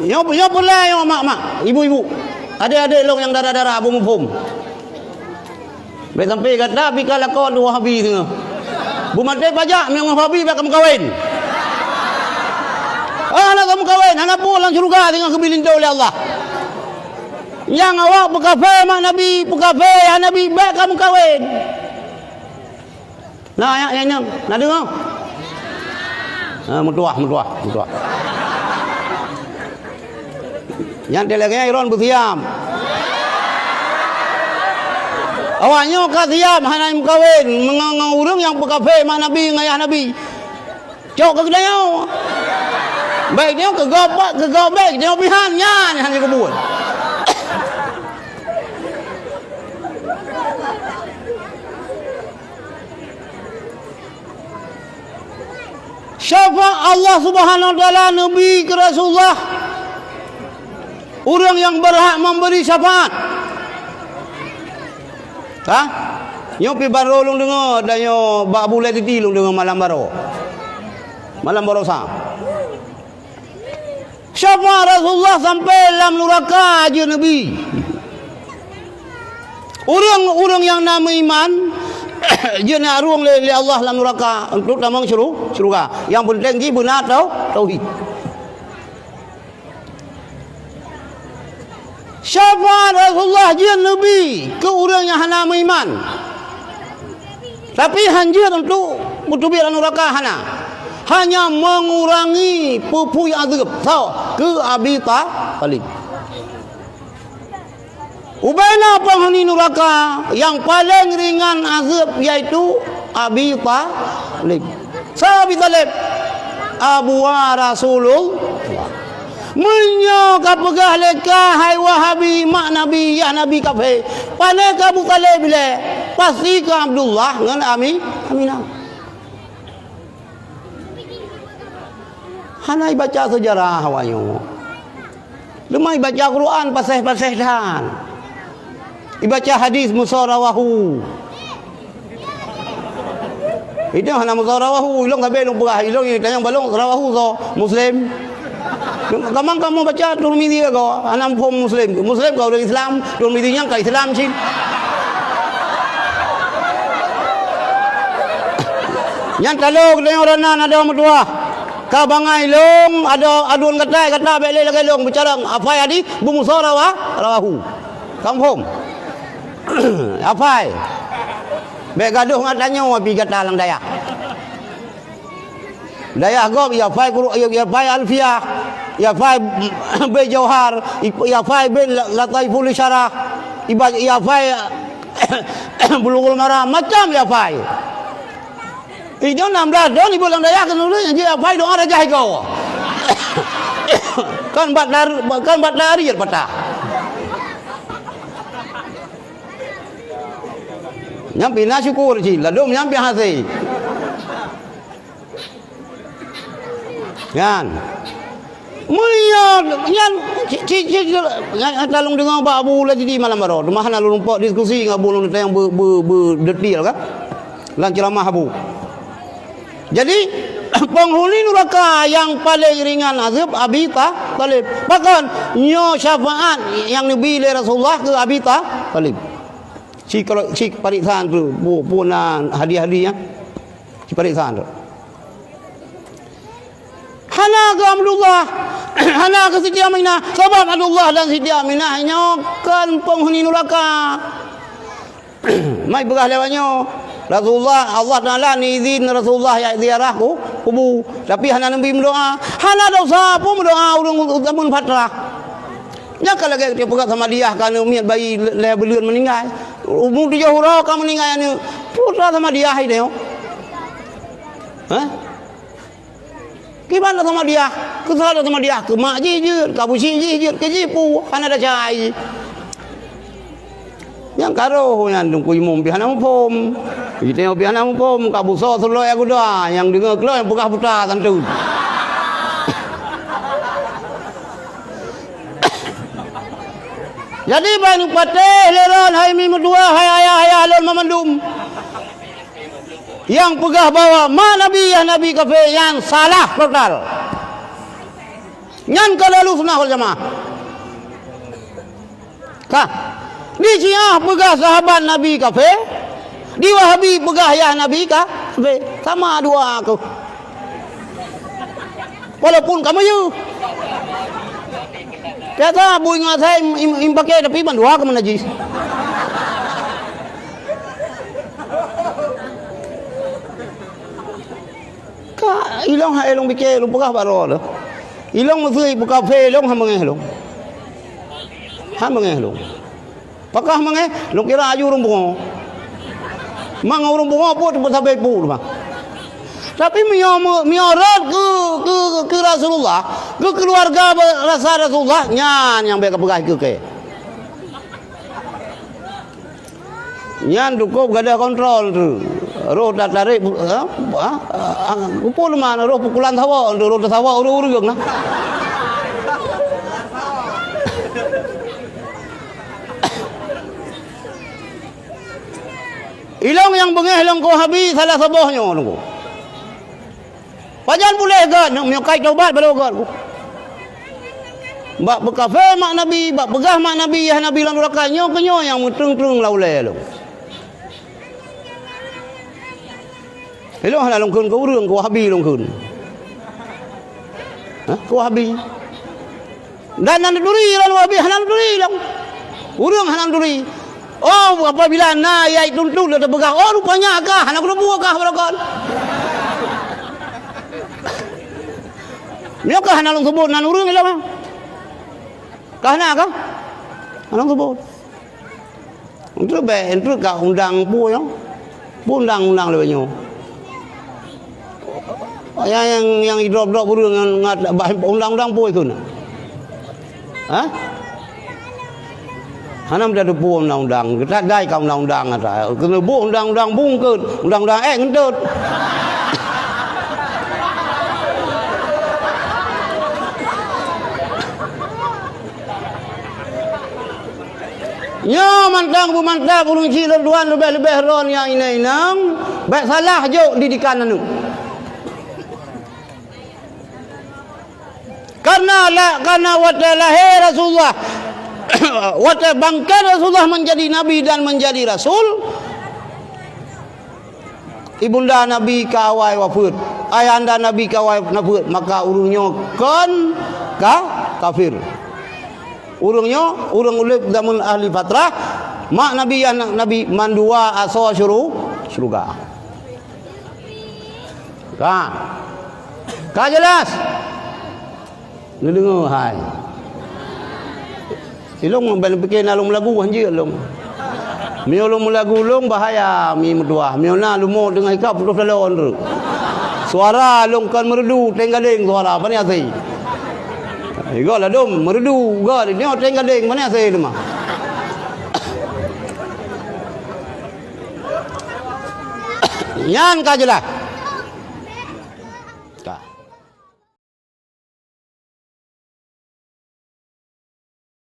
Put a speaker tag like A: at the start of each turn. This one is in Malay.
A: Yo pula yo mak, ibu-ibu. Ada long yang darah-darah bum-bum. Baik sampai kata bika lakon dua habi tu. Bumate pajak memang habi bak kamu kawin. Anak kamu kawin, anak pulang surga dengan kebilindo oleh Allah. Yang awak berkafe mak Nabi, berkafe ya Nabi bak kamu kawin. Nah, yang nak dengar? Mutuah. Yang dia lagi iron bersiam. Awaknya kasiam hana kawin mengang urang yang berkafe mak Nabi ngayah Nabi. Cok ke kedai. Baik dia kegobek dia pihan nyan hanya kebun. Syafa' Allah Subhanahu wa taala Nabi ke Rasulullah. Orang yang berhak memberi syafaat. Ha? Yo pi baro long dengar dan yo bak bulai titi long dengar malam baro. Malam baro sa. Syafaat Rasulullah sampai dalam neraka aja Nabi. Orang yang nama iman dia nak ruang oleh Allah dalam neraka untuk tamang syurga. Yang penting dia benar tauhid. Syafaat Rasulullah dia Nabi ke orang yang hana iman. Tapi hanya untuk bertubi dalam neraka hanya mengurangi pupui azab ke Abi Talib. Ubaina penghuni neraka yang paling ringan azab yaitu Abi Talib. Abi Talib Abu Rasulullah. Menyo ka pegah leka hai wahabi mak Nabi ya Nabi kafe. Pane ka Abu Talib bile. Pasti ka Abdullah ngan Aminah. Hanai baca sejarah hawayo. Lemai baca Quran pasih-pasih dan. Ibaca hadis musarawahu. Itu hana musarawahu ilong kabe long pegah ilong tayang balong rawahu so muslim. Kamang kamu baca Tirmidzi kau anak form muslim kau orang Islam Tirmidzi yang ke Islam sih. Yang kalau kita orang ada orang tua kabangai long ada aduan kata beli lagi long bicara apa ya di bumusarawahu kamu form apa be gaduh ngatanya wapi kata lang daya gob ya fai guru ya fai alfiah ya fai be jauhar ya fai be lataiful syarah ya fai bulughul maram macam ya fai itu 16 don ibu lang daya kan dulu ya fai doa rajah kau kan bat lari ya patah nyampi na syukur sih ladum nyampi hasil kan mulia yang talung dengar Pak Abu lagi di malam baru rumah nak lumpuk diskusi ngabul yang detail kan lan ceramah Abu. Jadi penghuni neraka yang paling ringan azab Abi Talib. Bahkan nyo syafaat yang Nabi Rasulullah ke Abi Talib. Kalau parisan tu punan hadiah-hadiah parisan tu. Hana ke Abdullah, hana ke Siti Aminah. Sebab Abdullah dan Siti Aminah nyokan penghuni neraka. Mai begah lewatnya. Rasulullah Allah Taala ni izin Rasulullah ya ziarah kubu. Tapi hana Nabi berdoa. Hana dosa pun berdoa urang zaman fatrah. Nya kalau dia pegang sama dia kan miat bayi le belun meninggal. Umur 7 hura kamu meninggal ni. Putra sama dia hai dia. Hah? Gimana sama dia? Kesal sama dia, ke mak jijir, ke abu jijir, ke jipu, kan ada cahaya. Yang karo yang dungku imum pihana mupom. Kita yang pihana mupom, ke abu so solo aku doa, yang dengar keluar yang pegah putra tentu. Jadi banyak patih leron hai mi medua hai ayah alun mamandum. Yang pegah bawa ma Nabi ya Nabi kafe yang salah total. Nyan kalau sunnah wal jamaah. Kah? Di Syiah pegah sahabat Nabi kafir. Di Wahabi pegah ya Nabi kafir. Sama dua aku. Walaupun kamu you. Kata bu ingat saya pakai tapi bandua kamu najis. Ka ilong ha ilong bike lu pegah baro. Ilong masui buka fe ilong ha mangeh lu. Ha mangeh lu. Pakah mangeh lu kira aju urung bungo. Mang urung bungo pun sampai pu mah. Tapi miorat ke Rasulullah, ke keluarga Rasulullah nyan yang mereka pegah ke. Nyan cukup gak ada kontrol tu. Roh dah tarik pukul mana roh pukulan tawa, roh tawa urung nah. Ilong yang bengeh ilong ko habis salah sabohnya nunggu. Pajan boleh kan nak kait taubat baru kan. Bak berkafe mak Nabi, bak pegah mak Nabi ya Nabi lan rakanyo kenyo yang mutung-tung laulai lu. Hello hala longkeun ko urang ko Wahabi longkeun. Ha? Ko Wahabi. Dan nan duri lan Wahabi hanan duri lang. Urang hanan duri. Oh apabila na yai tuntun dah begah. Oh rupanya kah anak lu buah kah barakan. Ni kah anak lu sebut nan urang ilang. Kah nak kah? Anak sebut. Untuk be untuk ka undang pu yo. Undang-undang lebanyo. Yang drop urang ngat undang-undang pu ikun. Hah? Hanam dah depu undang-undang, kita dai ka undang-undang ata. Kena bu undang-undang bungkeun, undang-undang ngentut. Nya mantang bu mantap urang cilon duan lebih-lebih ron yang inang, baik salah jo didikan anu. Karena waktu lahir Rasulullah waktu bangkai Rasulullah menjadi Nabi dan menjadi Rasul, ibunda Nabi kawai wafat, ayahanda Nabi kawai wafat, maka urungnya kan kafir. Urungnya urung ulip zaman ahli fatrah, mak Nabi anak Nabi mandua aso syurga. Ka jelas. Ngedengar hai. Ilong ben pikir nalung lagu hanje long. Mio long lagu long bahaya mi mudua. Mio na lumo dengan ikap terus dalon tu. Suara long kan merdu tenggadeng suara apa ni asai. Igo lah dom merdu ga ni tenggadeng mana asai tu mah. Yang ka jelas.